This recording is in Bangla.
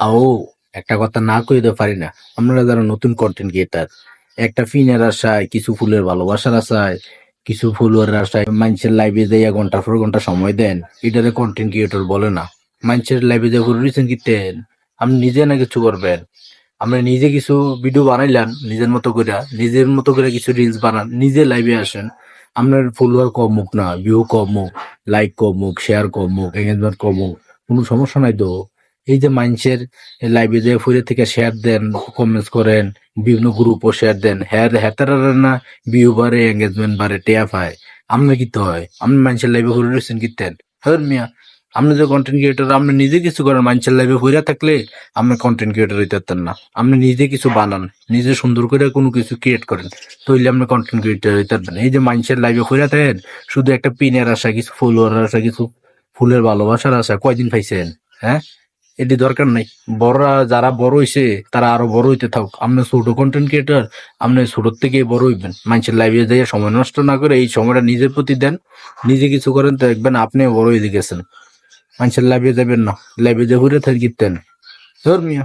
আও একটা কথা না কইতে পারি না। আমরা যারা নতুন কন্টেন্ট ক্রিয়েটার, একটা ফিনের আশায়, কিছু ফুলের ভালোবাসার আশায়, কিছু ফুলের আশায় মানুষের লাইভে যাইয়া ঘন্টার পর ঘন্টা সময় দেন, এটারে কন্টেন্ট ক্রিয়েটর বলে না। মানুষের লাইভে যে রিসেন্ট কিতেন, আপনি নিজে না কিছু করবেন। আমরা নিজে কিছু ভিডিও বানাইলাম নিজের মতো করে কিছু রিলস বানান, নিজে লাইভে আসেন। আপনার ফলোয়ার কম হোক না, ভিউ কম হোক, লাইক কম হোক, শেয়ার কম হোক, এঙ্গেজমেন্ট কম হোক, কোনো সমস্যা নাই তো। এই যে মানুষের লাইভে যে ফুরে থেকে শেয়ার দেন, কমেন্টস করেন, বিভিন্ন গ্রুপও শেয়ার দেন, হেতারা না ভিউ বাড়ে, এঙ্গেজমেন্ট বাড়ে, টেয়া পায়। আপনি কি তো হয়, আপনি মানুষের লাইভে ঘুরে রয়েছেন কিতেন হর মিয়া। আপনি যে কন্টেন্ট ক্রিয়েটর, আপনি নিজে কিছু করেন, মানুষের লাইভে ঘুরে থাকলে আপনি কন্টেন্ট ক্রিয়েটর হইতে পারতেন না। আপনি নিজে কিছু বানান, নিজে সুন্দর করে কোনো কিছু ক্রিয়েট করেন, তৈলে আপনি কন্টেন্ট ক্রিয়েটর হইতে পারবেন। এই যে মানুষের লাইভে ঘুরে থাকেন, শুধু একটা পিনের আশা, কিছু ফলোয়ার আশা, কিছু ফুলের ভালোবাসার আশা, কয়দিন পাইছেন? হ্যাঁ, এটি দরকার নাই। বড়রা যারা বড় হইছে তারা আরো বড় হইতে থাকুক। আপনি ছোট কন্টেন্ট ক্রিয়েটর, আপনি ছোট থেকে বড় হইবেন। মানুষের লাইভে যাইয়া সময় নষ্ট না করে এই সময়টা নিজের প্রতি দেন, নিজে কিছু করেন, তো দেখবেন আপনি বড় হয়ে গেছেন। মানুষের লাইভে যাবেন না, লাইভে যে ঘুরে থাকি ধর্মীয়